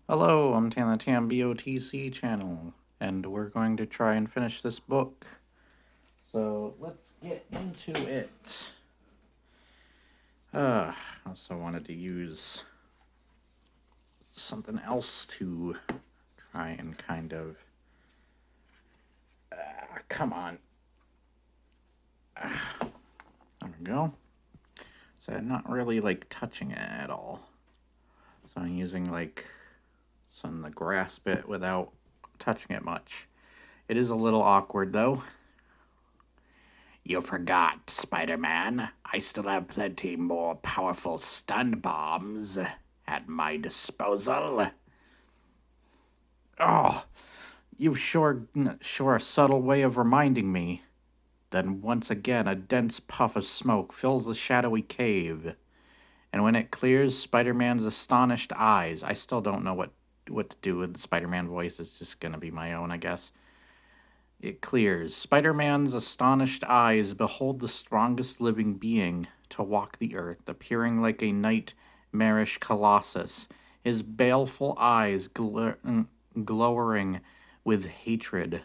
Hello, I'm Tan the Tam BOTC channel, and we're going to try and finish this book. So let's get into it. I also wanted to use something else to try and kind of. Come on. There we go. So I'm not really like touching it at all. So I'm using like something to grasp it without touching it much. It is a little awkward though. You forgot, Spider-Man. I still have plenty more powerful stun bombs at my disposal. Oh, you sure a subtle way of reminding me. Then once again a dense puff of smoke fills the shadowy cave. And when it clears, Spider-Man's astonished eyes. I still don't know what to do with the Spider-Man voice. It's just gonna be my own, I guess. It clears. Spider-Man's astonished eyes behold the strongest living being to walk the earth, appearing like a nightmarish colossus, his baleful eyes glowering with hatred.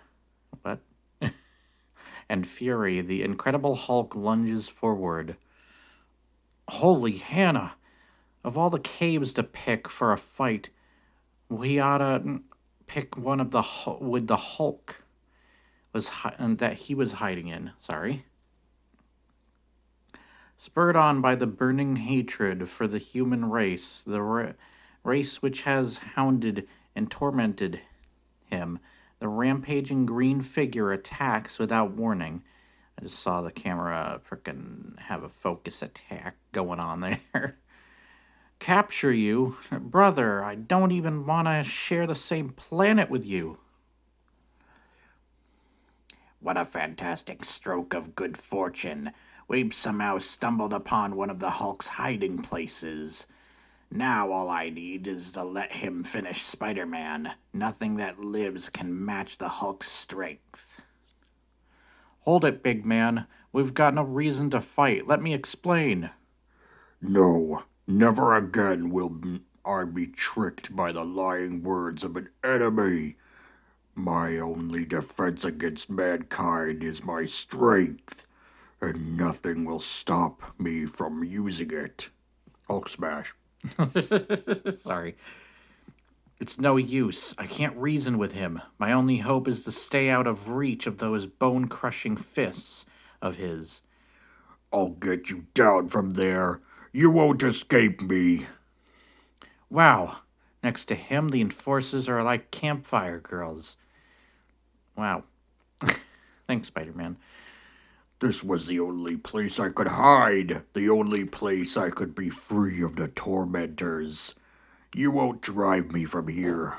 What? And fury. The Incredible Hulk lunges forward. Holy Hannah! Of all the caves to pick for a fight, we oughta pick one of with the Hulk. That he was hiding in. Sorry. Spurred on by the burning hatred for the human race, the race which has hounded and tormented him, the rampaging green figure attacks without warning. I just saw the camera frickin' have a focus attack going on there. Capture you? Brother, I don't even want to share the same planet with you. What a fantastic stroke of good fortune. We've somehow stumbled upon one of the Hulk's hiding places. Now all I need is to let him finish Spider-Man. Nothing that lives can match the Hulk's strength. Hold it, big man. We've got no reason to fight. Let me explain. No, never again will I be tricked by the lying words of an enemy. My only defense against mankind is my strength, and nothing will stop me from using it. Hulk smash. Sorry. It's no use. I can't reason with him. My only hope is to stay out of reach of those bone-crushing fists of his. I'll get you down from there. You won't escape me. Wow. Next to him, the enforcers are like campfire girls. Wow. Thanks, Spider-Man. This was the only place I could hide, the only place I could be free of the tormentors. You won't drive me from here.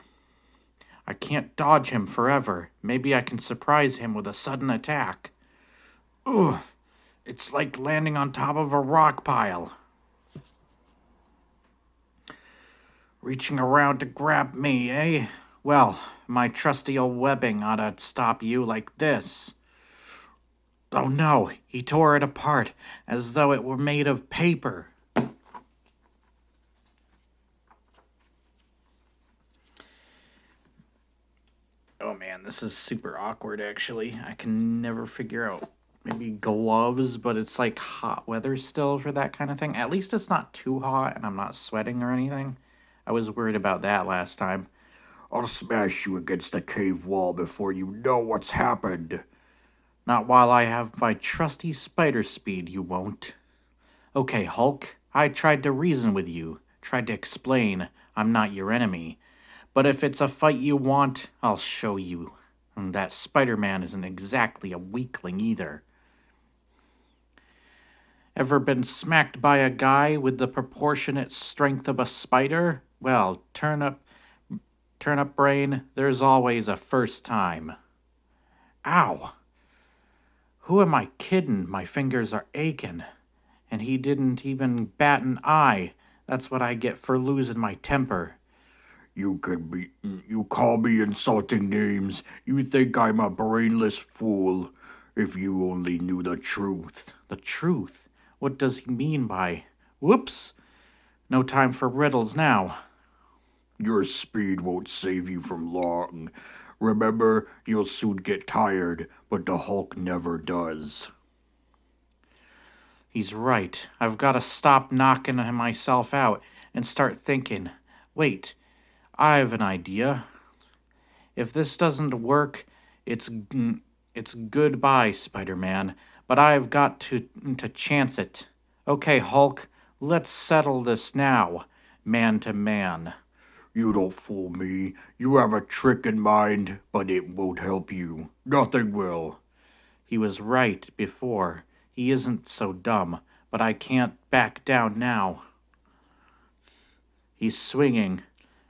I can't dodge him forever. Maybe I can surprise him with a sudden attack. Ugh, it's like landing on top of a rock pile. Reaching around to grab me, eh? Well, my trusty old webbing ought to stop you like this. Oh no, he tore it apart, as though it were made of paper. Oh man, this is super awkward actually. I can never figure out maybe gloves, but it's like hot weather still for that kind of thing. At least it's not too hot and I'm not sweating or anything. I was worried about that last time. I'll smash you against the cave wall before you know what's happened. Not while I have my trusty spider speed, you won't. Okay, Hulk, I tried to reason with you, tried to explain I'm not your enemy. But if it's a fight you want, I'll show you. And that Spider-Man isn't exactly a weakling either. Ever been smacked by a guy with the proportionate strength of a spider? Well, turn up brain, there's always a first time. Ow! Who am I kidding? My fingers are aching. And he didn't even bat an eye. That's what I get for losing my temper. You call me insulting names. You think I'm a brainless fool. If you only knew the truth. The truth? What does he mean by... Whoops! No time for riddles now. Your speed won't save you from long. Remember, you'll soon get tired, but the Hulk never does. He's right. I've got to stop knocking myself out and start thinking. Wait, I have an idea. If this doesn't work, it's it's goodbye, Spider-Man. But I've got to chance it. Okay, Hulk, let's settle this now, man to man. You don't fool me. You have a trick in mind, but it won't help you. Nothing will. He was right before. He isn't so dumb, but I can't back down now. He's swinging.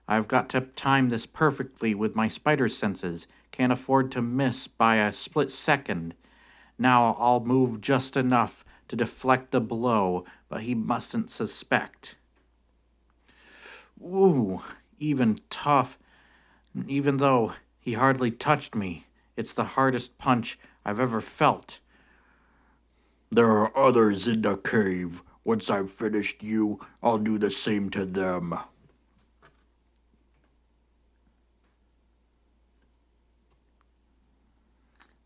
I've got to time this perfectly with my spider senses. Can't afford to miss by a split second. Now I'll move just enough to deflect the blow, but he mustn't suspect. Ooh, even tough. Even though he hardly touched me, it's the hardest punch I've ever felt. There are others in the cave. Once I've finished you, I'll do the same to them.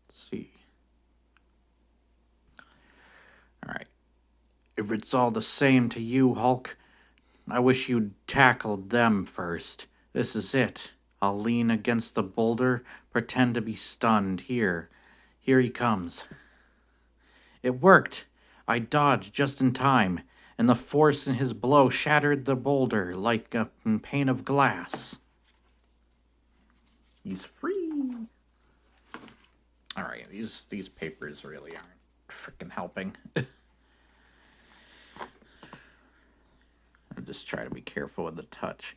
Let's see. Alright. If it's all the same to you, Hulk, I wish you'd tackled them first. This is it. I'll lean against the boulder, pretend to be stunned. Here he comes. It worked. I dodged just in time, and the force in his blow shattered the boulder like a pane of glass. He's free. Alright, these papers really aren't freaking helping. I'll just try to be careful with the touch.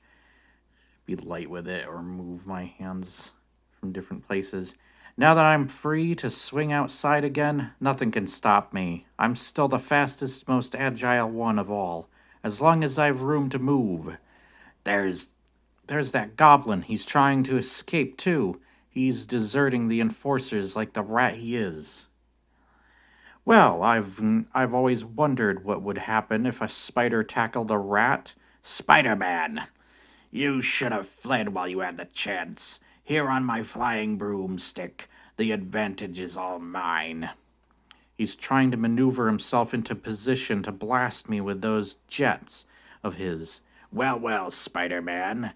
Be light with it or move my hands from different places. Now that I'm free to swing outside again, nothing can stop me. I'm still the fastest, most agile one of all, as long as I've room to move. There's that goblin. He's trying to escape too. He's deserting the enforcers like the rat he is. Well, I've always wondered what would happen if a spider tackled a rat. Spider-Man, you should have fled while you had the chance. Here on my flying broomstick, the advantage is all mine. He's trying to maneuver himself into position to blast me with those jets of his. Well, Spider-Man.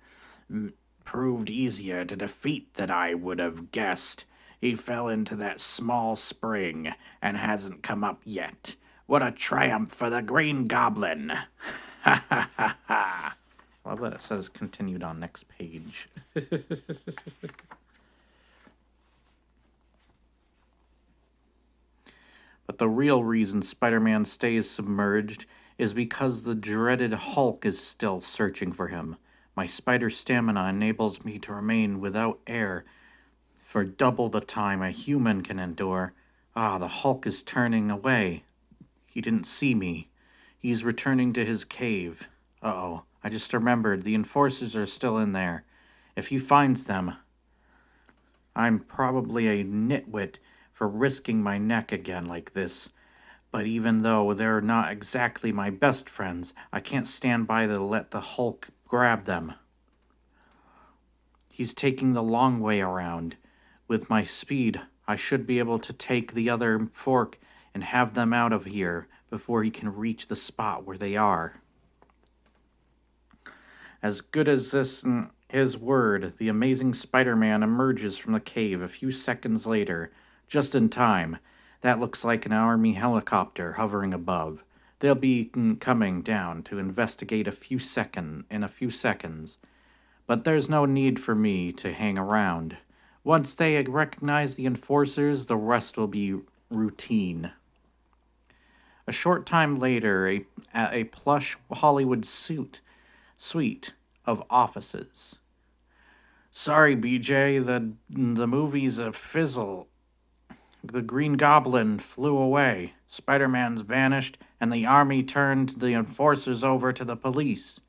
Proved easier to defeat than I would have guessed. He fell into that small spring and hasn't come up yet. What a triumph for the Green Goblin! Ha ha ha ha! Love that it says continued on next page. But the real reason Spider-Man stays submerged is because the dreaded Hulk is still searching for him. My spider stamina enables me to remain without air for double the time a human can endure. Ah, the Hulk is turning away. He didn't see me. He's returning to his cave. Uh-oh, I just remembered the enforcers are still in there. If he finds them, I'm probably a nitwit for risking my neck again like this. But even though they're not exactly my best friends, I can't stand by to let the Hulk grab them. He's taking the long way around. With my speed, I should be able to take the other fork and have them out of here before he can reach the spot where they are. As good as this his word, the amazing Spider-Man emerges from the cave a few seconds later, just in time. That looks like an army helicopter hovering above. They'll be coming down to investigate in a few seconds. But there's no need for me to hang around. Once they recognize the enforcers, the rest will be routine. A short time later, a plush Hollywood suite of offices. Sorry, BJ, the movie's a fizzle. The Green Goblin flew away. Spider-Man's vanished, and the army turned the enforcers over to the police.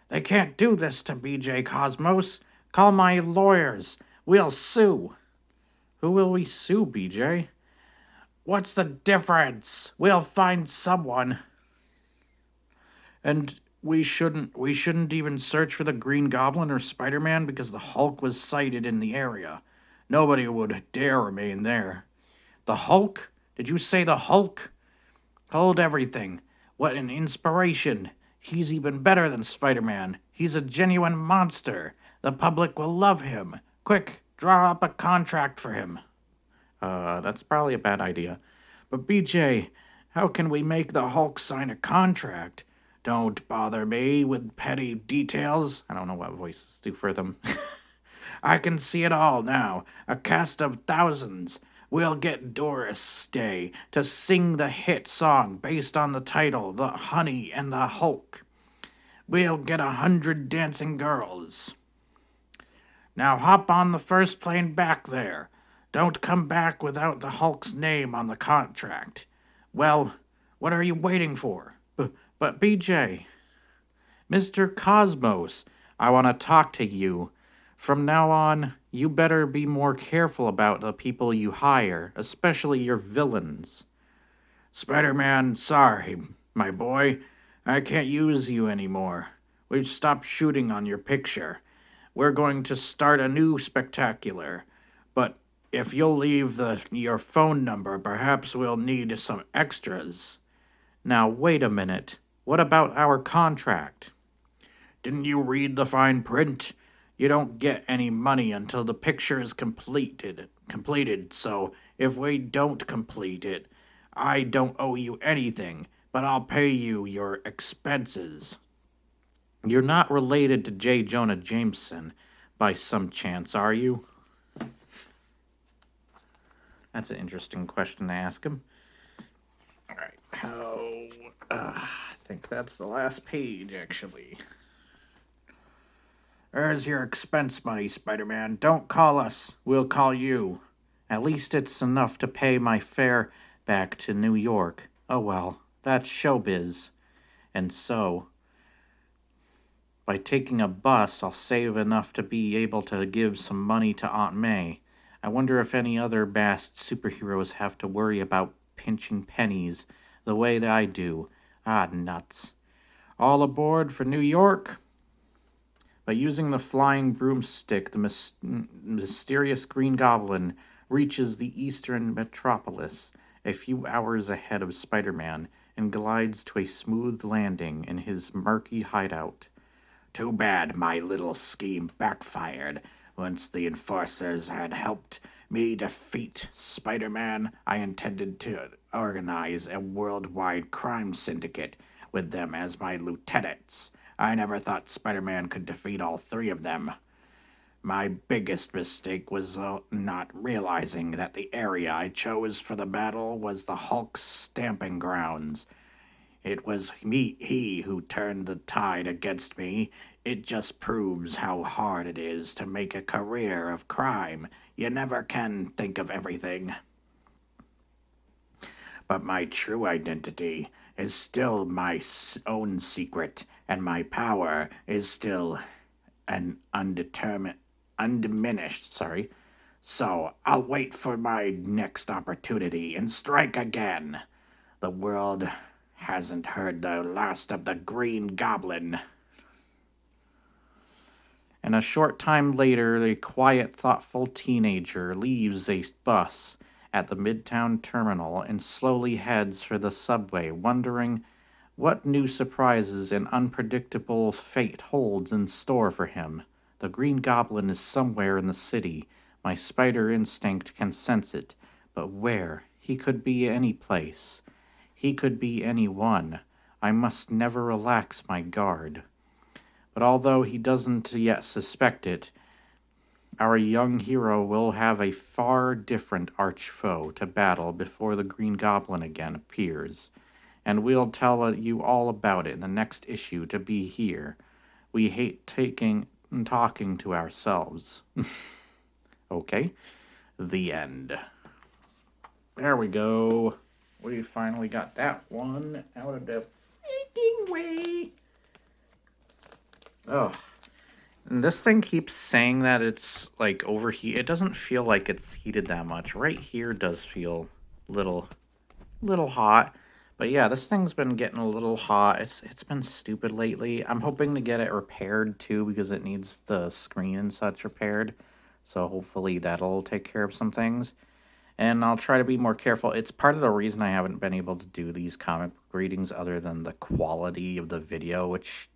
They can't do this to BJ Cosmos. Call my lawyers. We'll sue. Who will we sue, BJ? What's the difference? We'll find someone. And We shouldn't even search for the Green Goblin or Spider-Man because the Hulk was sighted in the area. Nobody would dare remain there. The Hulk? Did you say the Hulk? Hold everything. What an inspiration. He's even better than Spider-Man. He's a genuine monster. The public will love him. Quick, draw up a contract for him. That's probably a bad idea. But BJ, how can we make the Hulk sign a contract? Don't bother me with petty details. I don't know what voices do for them. I can see it all now. A cast of thousands. We'll get Doris Day to sing the hit song based on the title, The Honey and the Hulk. We'll get 100 dancing girls. Now hop on the first plane back there. Don't come back without the Hulk's name on the contract. Well, what are you waiting for? But BJ, Mr. Cosmos, I want to talk to you. From now on, you better be more careful about the people you hire, especially your villains. Spider-Man, sorry, my boy. I can't use you anymore. We've stopped shooting on your picture. We're going to start a new spectacular. But if you'll leave your phone number, perhaps we'll need some extras. Now, wait a minute. What about our contract? Didn't you read the fine print? You don't get any money until the picture is completed, so if we don't complete it, I don't owe you anything, but I'll pay you your expenses. You're not related to J. Jonah Jameson by some chance, are you? That's an interesting question to ask him. All right, I think that's the last page, actually. There's your expense money, Spider-Man. Don't call us. We'll call you. At least it's enough to pay my fare back to New York. Oh well, that's showbiz. And so, by taking a bus, I'll save enough to be able to give some money to Aunt May. I wonder if any other masked superheroes have to worry about pinching pennies the way that I do. Ah, nuts. All aboard for New York? By using the flying broomstick, the mysterious Green Goblin reaches the eastern metropolis a few hours ahead of Spider-Man and glides to a smooth landing in his murky hideout. Too bad my little scheme backfired. Once the enforcers had helped me defeat Spider-Man, I intended to organize a worldwide crime syndicate with them as my lieutenants. I never thought Spider-Man could defeat all three of them. My biggest mistake was not realizing that the area I chose for the battle was the Hulk's stamping grounds. It was he who turned the tide against me. It just proves how hard it is to make a career of crime. You never can think of everything. But my true identity is still my own secret, and my power is still an undiminished, So I'll wait for my next opportunity and strike again. The world hasn't heard the last of the Green Goblin. And a short time later, a quiet, thoughtful teenager leaves a bus at the Midtown terminal and slowly heads for the subway, wondering what new surprises and unpredictable fate holds in store for him. The Green Goblin is somewhere in the city. My spider instinct can sense it. But where? He could be any place. He could be anyone. I must never relax my guard. But although he doesn't yet suspect it, our young hero will have a far different arch foe to battle before the Green Goblin again appears. And we'll tell you all about it in the next issue to be here. We hate talking to ourselves. Okay, the end. There we go. We finally got that one out of the freaking way. Oh, and this thing keeps saying that it's like overheat. It doesn't feel like it's heated that much. Right here does feel little hot, But yeah, this thing's been getting a little hot. It's been stupid lately. I'm hoping to get it repaired too because it needs the screen and such repaired. So hopefully that'll take care of some things. And I'll try to be more careful. It's part of the reason I haven't been able to do these comic book readings other than the quality of the video, which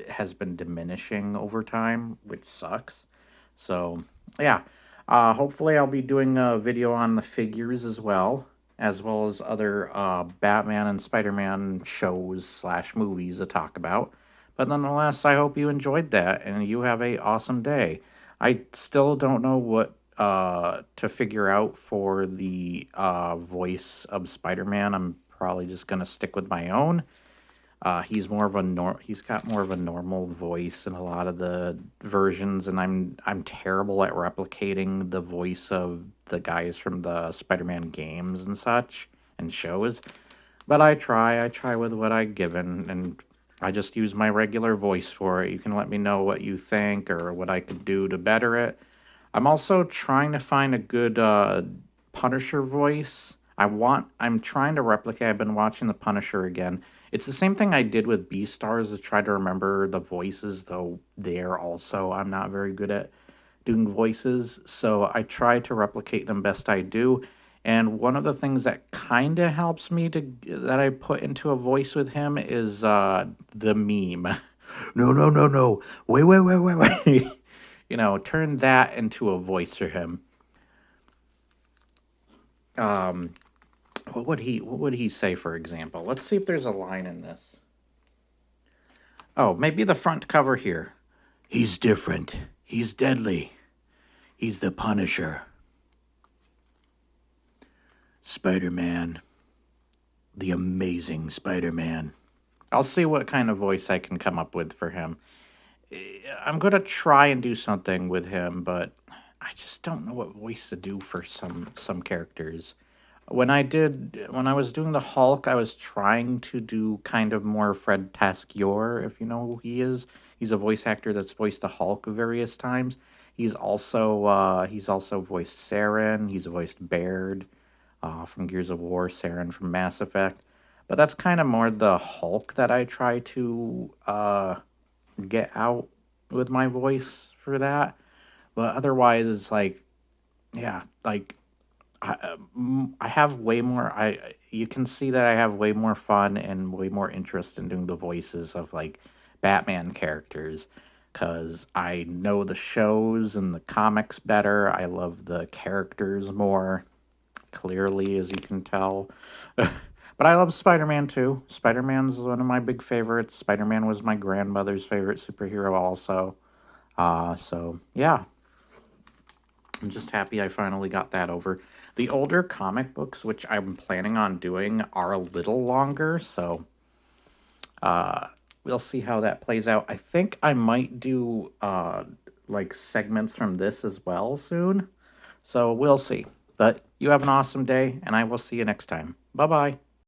has been diminishing over time, which sucks. So, yeah. Hopefully I'll be doing a video on the figures as well as other Batman and Spider-Man shows slash movies to talk about. But nonetheless, I hope you enjoyed that and you have a awesome day. I still don't know what to figure out for the voice of Spider-Man. I'm probably just gonna stick with my own. He's got more of a normal voice in a lot of the versions, and I'm terrible at replicating the voice of the guys from the Spider-Man games and such and shows. But I try with what I given, and I just use my regular voice for it. You can let me know what you think or what I could do to better it. I'm also trying to find a good Punisher voice. I'm trying to replicate. I've been watching the Punisher again. It's the same thing I did with Beastars to try to remember the voices, though there also I'm not very good at doing voices. So I try to replicate them best I do. And one of the things that kind of helps me to that I put into a voice with him is the meme. No, no, no, no. Wait, wait, wait, wait, wait. Turn that into a voice for him. Um, what would he say, for example? Let's see if there's a line in this. Oh, maybe the front cover here. He's different. He's deadly. He's the Punisher. Spider-Man. The amazing Spider-Man. I'll see what kind of voice I can come up with for him. I'm gonna try and do something with him, but I just don't know what voice to do for some characters. When I was doing the Hulk, I was trying to do kind of more Fred Taskior, if you know who he is. He's a voice actor that's voiced the Hulk various times. He's also voiced Saren. He's voiced Baird from Gears of War, Saren from Mass Effect. But that's kind of more the Hulk that I try to get out with my voice for that. But otherwise, it's like, yeah, like I have way more. You can see that I have way more fun and way more interest in doing the voices of like Batman characters because I know the shows and the comics better. I love the characters more clearly, as you can tell. But I love Spider-Man too. Spider-Man's one of my big favorites. Spider-Man was my grandmother's favorite superhero also. So yeah, I'm just happy I finally got that over. The older comic books, which I'm planning on doing, are a little longer, so we'll see how that plays out. I think I might do like segments from this as well soon. So we'll see. But you have an awesome day, and I will see you next time. Bye bye.